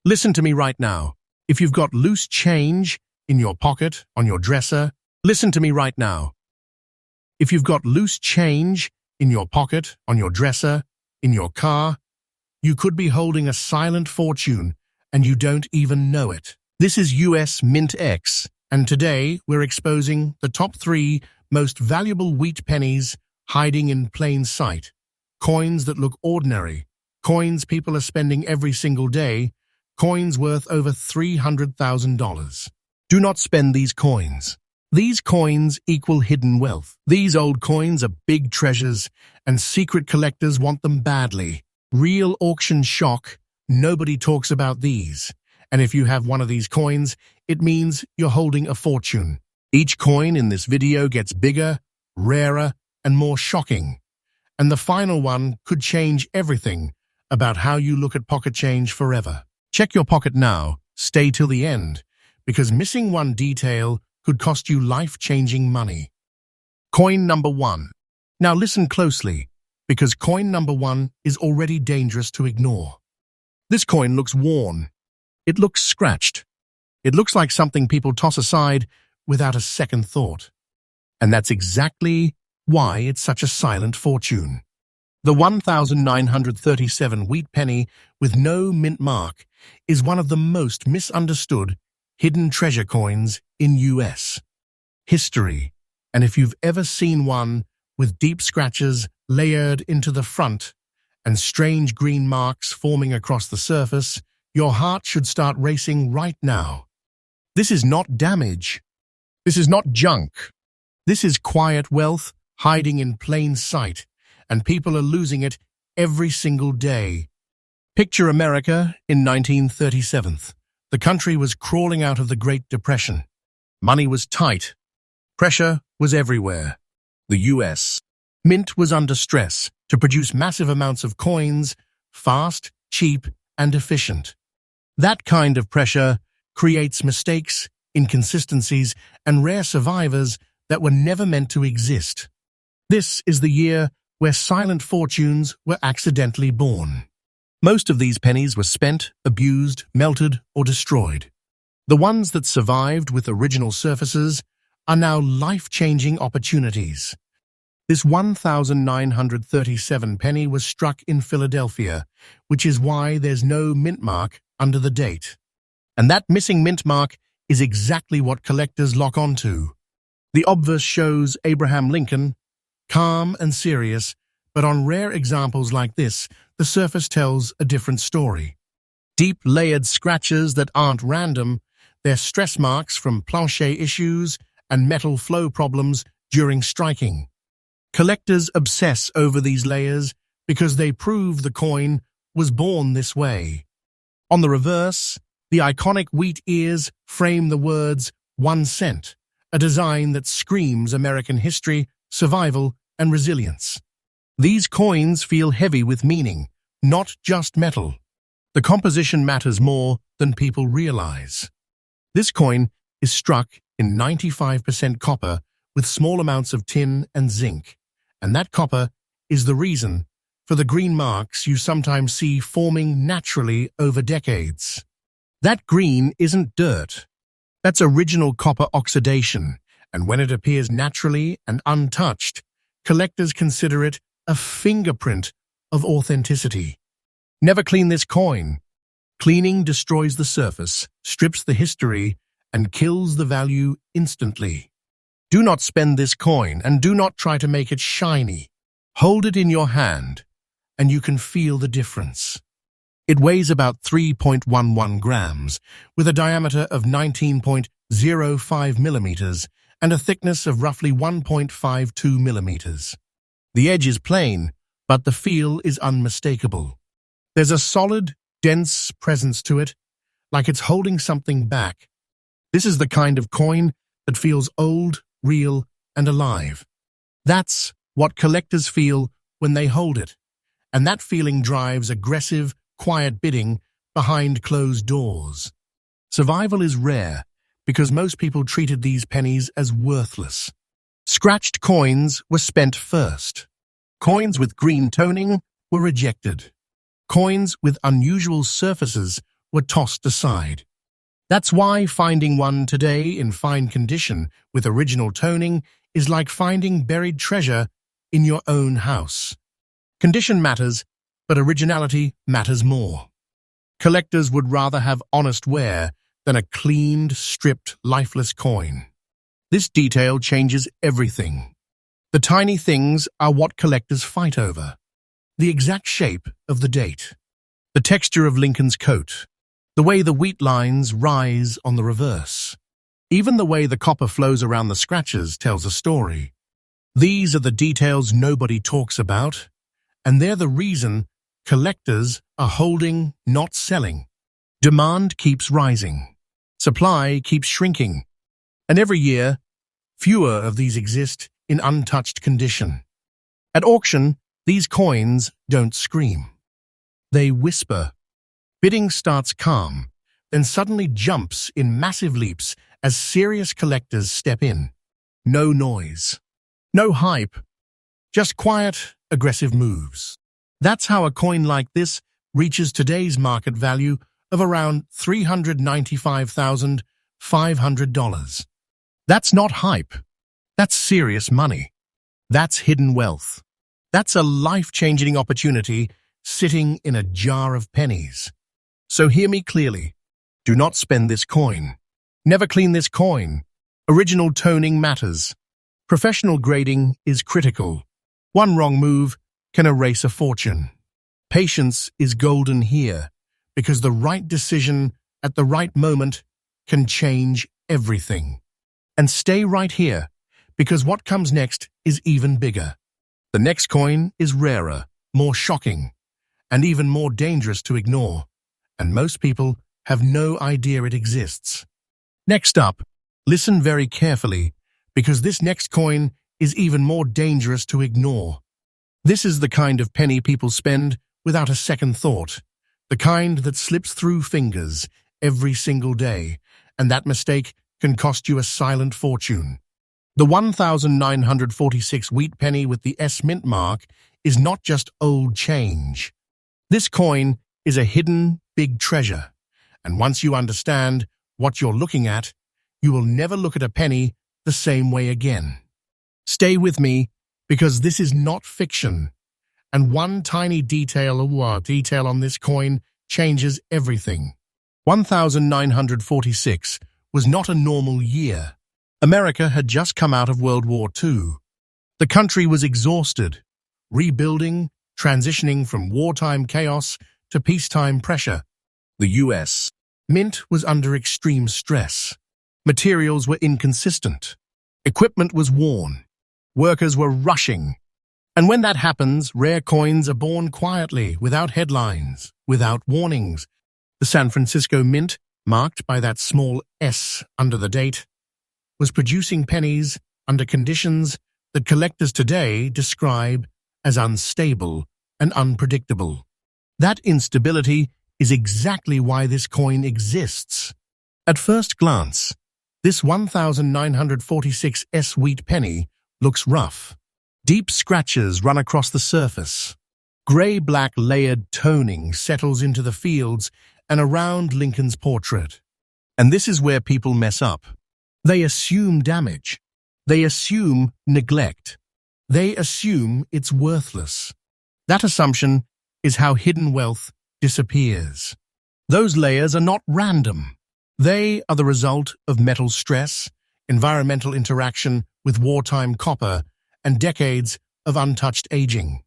Listen to me right now. If you've got loose change in your pocket, on your dresser, listen to me right now. If you've got loose change in your pocket, on your dresser, in your car, you could be holding a silent fortune and you don't even know it. This is US MintX, and today we're exposing the top 3 most valuable wheat pennies hiding in plain sight. Coins that look ordinary, coins people are spending every single day, coins worth over $300,000. Do not spend these coins. These coins equal hidden wealth. These old coins are big treasures, and secret collectors want them badly. Real auction shock, nobody talks about these. And if you have one of these coins, it means you're holding a fortune. Each coin in this video gets bigger, rarer, and more shocking. And the final one could change everything about how you look at pocket change forever. Check your pocket now, stay till the end, because missing one detail could cost you life-changing money. Coin number 1. Now listen closely, because coin number 1 is already dangerous to ignore. This coin looks worn. It looks scratched. It looks like something people toss aside without a second thought. And that's exactly why it's such a silent fortune. The 1937 wheat penny with no mint mark is one of the most misunderstood hidden treasure coins in US history. And if you've ever seen one with deep scratches layered into the front and strange green marks forming across the surface, your heart should start racing right now. This is not damage. This is not junk. This is quiet wealth hiding in plain sight, and people are losing it every single day. Picture America in 1937. The country was crawling out of the Great Depression. Money was tight. Pressure was everywhere. The US Mint was under stress to produce massive amounts of coins, fast, cheap, and efficient. That kind of pressure creates mistakes, inconsistencies, and rare survivors that were never meant to exist. This is the year where silent fortunes were accidentally born. Most of these pennies were spent, abused, melted, or destroyed. The ones that survived with original surfaces are now life-changing opportunities. This 1937 penny was struck in Philadelphia, which is why there's no mint mark under the date. And that missing mint mark is exactly what collectors lock onto. The obverse shows Abraham Lincoln, calm and serious, but on rare examples like this, the surface tells a different story. Deep layered scratches that aren't random, they're stress marks from plancher issues and metal flow problems during striking. Collectors obsess over these layers because they prove the coin was born this way. On the reverse, the iconic wheat ears frame the words 1 cent, a design that screams American history, survival, and resilience. These coins feel heavy with meaning, not just metal. The composition matters more than people realize. This coin is struck in 95% copper with small amounts of tin and zinc, and that copper is the reason for the green marks you sometimes see forming naturally over decades. That green isn't dirt. That's original copper oxidation, and when it appears naturally and untouched, collectors consider it a fingerprint of authenticity. Never clean this coin. Cleaning destroys the surface, strips the history, and kills the value instantly. Do not spend this coin, and do not try to make it shiny. Hold it in your hand, and you can feel the difference. It weighs about 3.11 grams, with a diameter of 19.05 millimeters and a thickness of roughly 1.52 millimeters. The edge is plain, but the feel is unmistakable. There's a solid, dense presence to it, like it's holding something back. This is the kind of coin that feels old, real, and alive. That's what collectors feel when they hold it, and that feeling drives aggressive, quiet bidding behind closed doors. Survival is rare because most people treated these pennies as worthless. Scratched coins were spent first. Coins with green toning were rejected. Coins with unusual surfaces were tossed aside. That's why finding one today in fine condition with original toning is like finding buried treasure in your own house. Condition matters, but originality matters more. Collectors would rather have honest wear than a cleaned, stripped, lifeless coin. This detail changes everything. The tiny things are what collectors fight over. The exact shape of the date, the texture of Lincoln's coat, the way the wheat lines rise on the reverse. Even the way the copper flows around the scratches tells a story. These are the details nobody talks about, and they're the reason collectors are holding, not selling. Demand keeps rising. Supply keeps shrinking. And every year, fewer of these exist in untouched condition. At auction, these coins don't scream. They whisper. Bidding starts calm, then suddenly jumps in massive leaps as serious collectors step in. No noise. No hype. Just quiet, aggressive moves. That's how a coin like this reaches today's market value of around $395,500. That's not hype. That's serious money. That's hidden wealth. That's a life-changing opportunity sitting in a jar of pennies. So hear me clearly. Do not spend this coin. Never clean this coin. Original toning matters. Professional grading is critical. One wrong move can erase a fortune. Patience is golden here, because the right decision at the right moment can change everything. And stay right here, because what comes next is even bigger. The next coin is rarer, more shocking, and even more dangerous to ignore, and most people have no idea it exists. Next up, listen very carefully, because this next coin is even more dangerous to ignore. This is the kind of penny people spend without a second thought, the kind that slips through fingers every single day, and that mistake can cost you a silent fortune. The 1946 wheat penny with the US Mint mark is not just old change. This coin is a hidden big treasure, and once you understand what you're looking at, you will never look at a penny the same way again. Stay with me, because this is not fiction, and one tiny detail on this coin changes everything. 1946 was not a normal year. America had just come out of World War II. The country was exhausted, rebuilding, transitioning from wartime chaos to peacetime pressure. The US Mint was under extreme stress. Materials were inconsistent. Equipment was worn. Workers were rushing. And when that happens, rare coins are born quietly, without headlines, without warnings. The San Francisco Mint, marked by that small S under the date, was producing pennies under conditions that collectors today describe as unstable and unpredictable. That instability is exactly why this coin exists. At first glance, this 1946 S wheat penny looks rough. Deep scratches run across the surface. Gray-black layered toning settles into the fields and around Lincoln's portrait. And this is where people mess up. They assume damage. They assume neglect. They assume it's worthless. That assumption is how hidden wealth disappears. Those layers are not random. They are the result of metal stress, environmental interaction with wartime copper, and decades of untouched aging.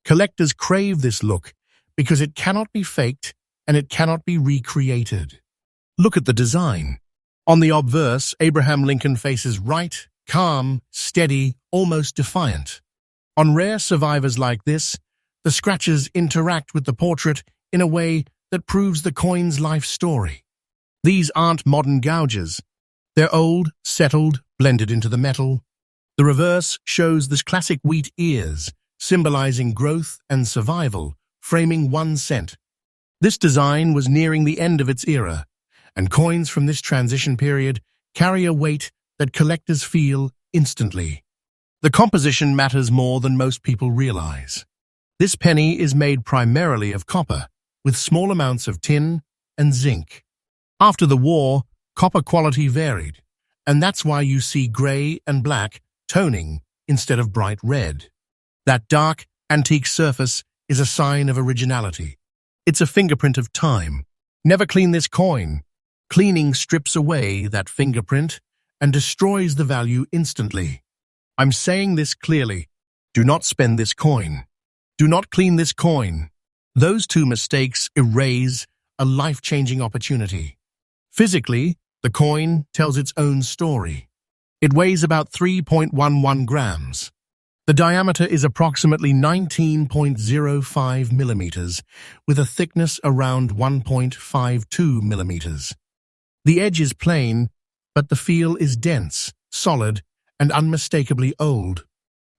Collectors crave this look because it cannot be faked and it cannot be recreated. Look at the design. On the obverse, Abraham Lincoln faces right, calm, steady, almost defiant. On rare survivors like this, the scratches interact with the portrait in a way that proves the coin's life story. These aren't modern gouges. They're old, settled, blended into the metal. The reverse shows the classic wheat ears, symbolizing growth and survival, framing 1 cent. This design was nearing the end of its era, and coins from this transition period carry a weight that collectors feel instantly. The composition matters more than most people realize. This penny is made primarily of copper, with small amounts of tin and zinc. After the war, copper quality varied, and that's why you see gray and black toning instead of bright red. That dark, antique surface is a sign of originality. It's a fingerprint of time. Never clean this coin. Cleaning strips away that fingerprint and destroys the value instantly. I'm saying this clearly. Do not spend this coin. Do not clean this coin. Those two mistakes erase a life-changing opportunity. Physically, the coin tells its own story. It weighs about 3.11 grams. The diameter is approximately 19.05 millimeters, with a thickness around 1.52 millimeters. The edge is plain, but the feel is dense, solid, and unmistakably old.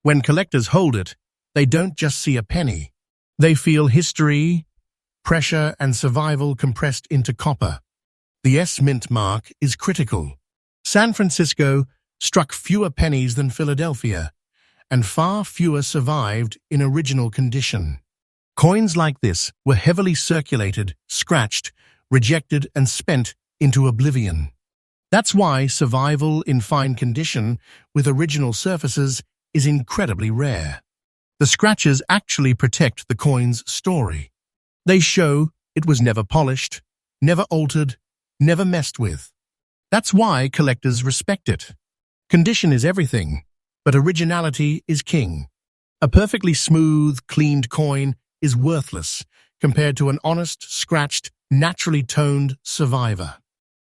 When collectors hold it, they don't just see a penny. They feel history, pressure, and survival compressed into copper. The US Mint mark is critical. San Francisco struck fewer pennies than Philadelphia, and far fewer survived in original condition. Coins like this were heavily circulated, scratched, rejected, and spent into oblivion. That's why survival in fine condition with original surfaces is incredibly rare. The scratches actually protect the coin's story. They show it was never polished, never altered, never messed with. That's why collectors respect it. Condition is everything, but originality is king. A perfectly smooth, cleaned coin is worthless compared to an honest, scratched, naturally toned survivor.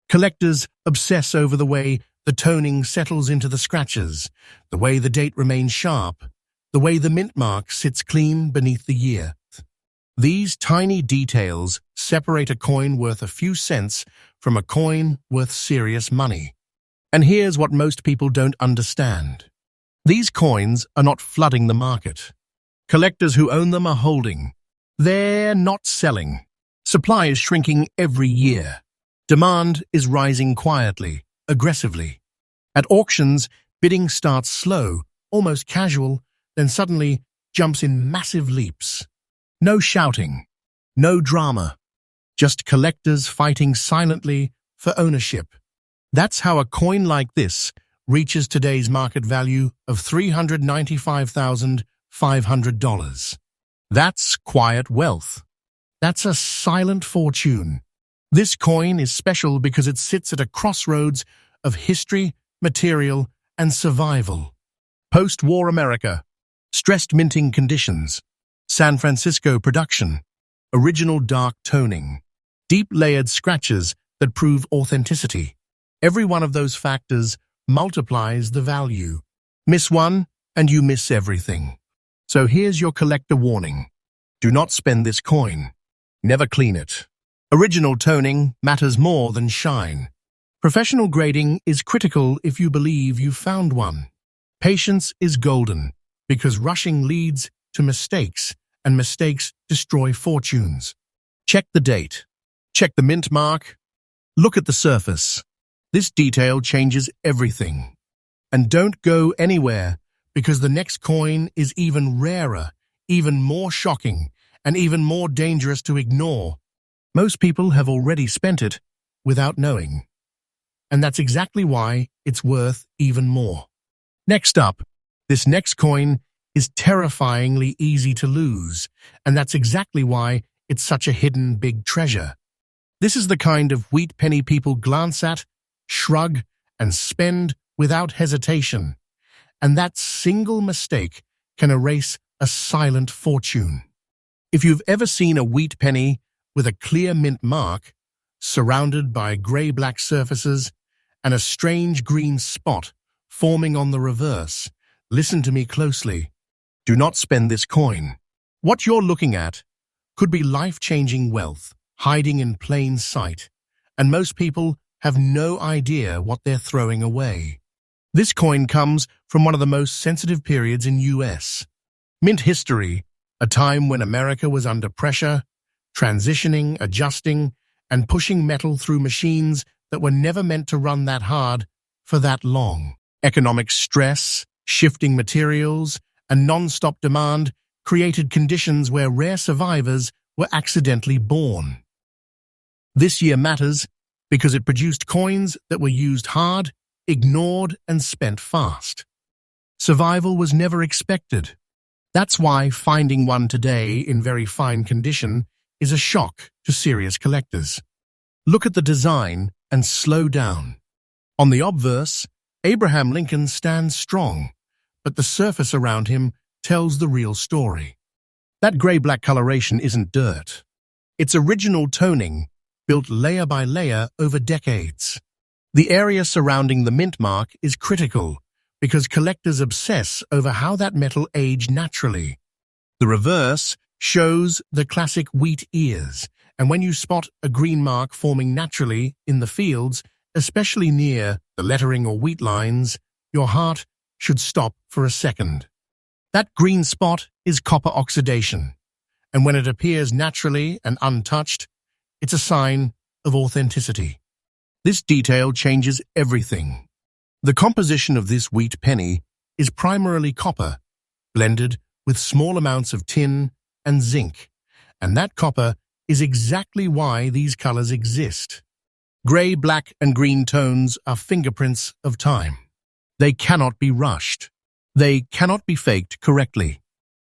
Collectors obsess over the way the toning settles into the scratches, the way the date remains sharp, the way the mint mark sits clean beneath the year. These tiny details separate a coin worth a few cents from a coin worth serious money. And here's what most people don't understand. These coins are not flooding the market. Collectors who own them are holding. They're not selling. Supply is shrinking every year. Demand is rising quietly, aggressively. At auctions, bidding starts slow, almost casual, then suddenly jumps in massive leaps. No shouting, no drama, just collectors fighting silently for ownership. That's how a coin like this reaches today's market value of $395,500. That's quiet wealth. That's a silent fortune. This coin is special because it sits at a crossroads of history, material, and survival. Post-war America, stressed minting conditions, San Francisco production, original dark toning, deep layered scratches that prove authenticity. Every one of those factors multiplies the value. Miss one, and you miss everything. So here's your collector warning. Do not spend this coin. Never clean it. Original toning matters more than shine. Professional grading is critical if you believe you've found one. Patience is golden, because rushing leads to mistakes, and mistakes destroy fortunes. Check the date. Check the mint mark. Look at the surface. This detail changes everything. And don't go anywhere, because the next coin is even rarer, even more shocking, and even more dangerous to ignore. Most people have already spent it without knowing. And that's exactly why it's worth even more. Next up, this next coin is terrifyingly easy to lose, and that's exactly why it's such a hidden big treasure. This is the kind of wheat penny people glance at, shrug, and spend without hesitation. And that single mistake can erase a silent fortune. If you've ever seen a wheat penny with a clear mint mark, surrounded by gray-black surfaces, and a strange green spot forming on the reverse, listen to me closely. Do not spend this coin. What you're looking at could be life-changing wealth, hiding in plain sight, and most people have no idea what they're throwing away. This coin comes from one of the most sensitive periods in US mint history, a time when America was under pressure, transitioning, adjusting, and pushing metal through machines that were never meant to run that hard for that long. Economic stress, shifting materials, and non-stop demand created conditions where rare survivors were accidentally born. This year matters because it produced coins that were used hard, ignored, and spent fast. Survival was never expected. That's why finding one today in very fine condition is a shock to serious collectors. Look at the design and slow down. On the obverse, Abraham Lincoln stands strong, but the surface around him tells the real story. That gray-black coloration isn't dirt. It's original toning, built layer by layer over decades. The area surrounding the mint mark is critical because collectors obsess over how that metal aged naturally. The reverse shows the classic wheat ears, and when you spot a green mark forming naturally in the fields, especially near the lettering or wheat lines, your heart should stop for a second. That green spot is copper oxidation, and when it appears naturally and untouched, it's a sign of authenticity. This detail changes everything. The composition of this wheat penny is primarily copper, blended with small amounts of tin and zinc, and that copper is exactly why these colors exist. Gray, black, and green tones are fingerprints of time. They cannot be rushed. They cannot be faked correctly.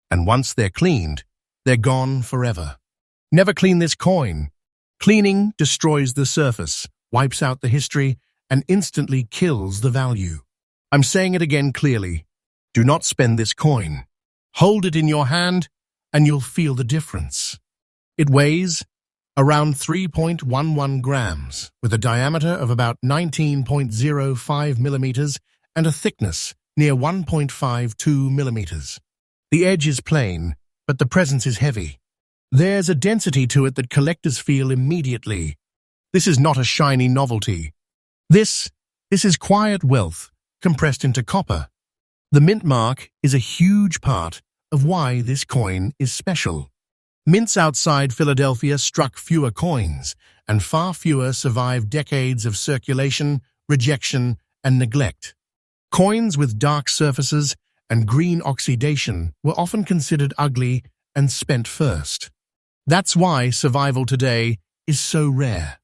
And once they're cleaned, they're gone forever. Never clean this coin. Cleaning destroys the surface, wipes out the history, and instantly kills the value. I'm saying it again clearly. Do not spend this coin. Hold it in your hand, and you'll feel the difference. It weighs around 3.11 grams, with a diameter of about 19.05 millimeters and a thickness near 1.52 millimeters. The edge is plain, but the presence is heavy. There's a density to it that collectors feel immediately. This is not a shiny novelty. This is quiet wealth compressed into copper. The mint mark is a huge part of why this coin is special. Mints outside Philadelphia struck fewer coins, and far fewer survived decades of circulation, rejection, and neglect. Coins with dark surfaces and green oxidation were often considered ugly and spent first. That's why survival today is so rare.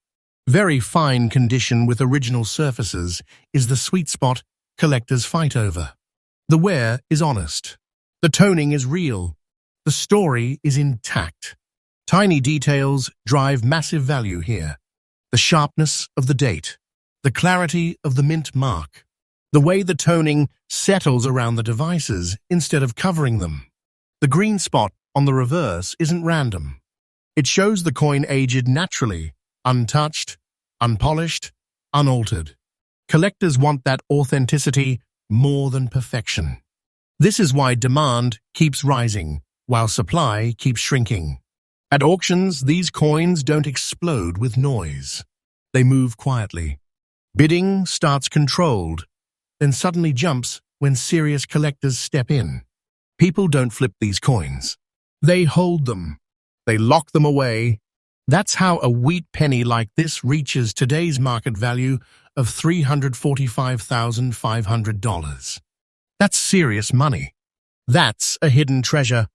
Very fine condition with original surfaces is the sweet spot collectors fight over. The wear is honest. The toning is real. The story is intact. Tiny details drive massive value here. The sharpness of the date, the clarity of the mint mark, the way the toning settles around the devices instead of covering them. The green spot on the reverse isn't random. It shows the coin aged naturally, untouched, unpolished, unaltered. Collectors want that authenticity more than perfection. This is why demand keeps rising, while supply keeps shrinking. At auctions, these coins don't explode with noise. They move quietly. Bidding starts controlled, then suddenly jumps when serious collectors step in. People don't flip these coins. They hold them. They lock them away. That's how a wheat penny like this reaches today's market value of $345,500. That's serious money. That's a hidden treasure.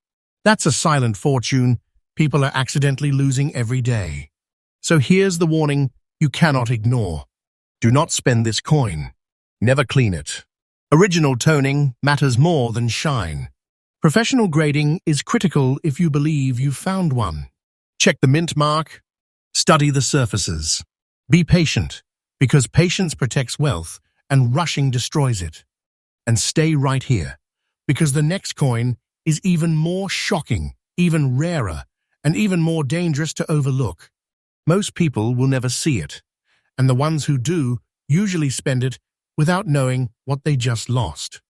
That's a silent fortune people are accidentally losing every day. So here's the warning you cannot ignore. Do not spend this coin. Never clean it. Original toning matters more than shine. Professional grading is critical if you believe you've found one. Check the mint mark. Study the surfaces. Be patient, because patience protects wealth and rushing destroys it. And stay right here, because the next coin is even more shocking, even rarer, and even more dangerous to overlook. Most people will never see it, and the ones who do usually spend it without knowing what they just lost.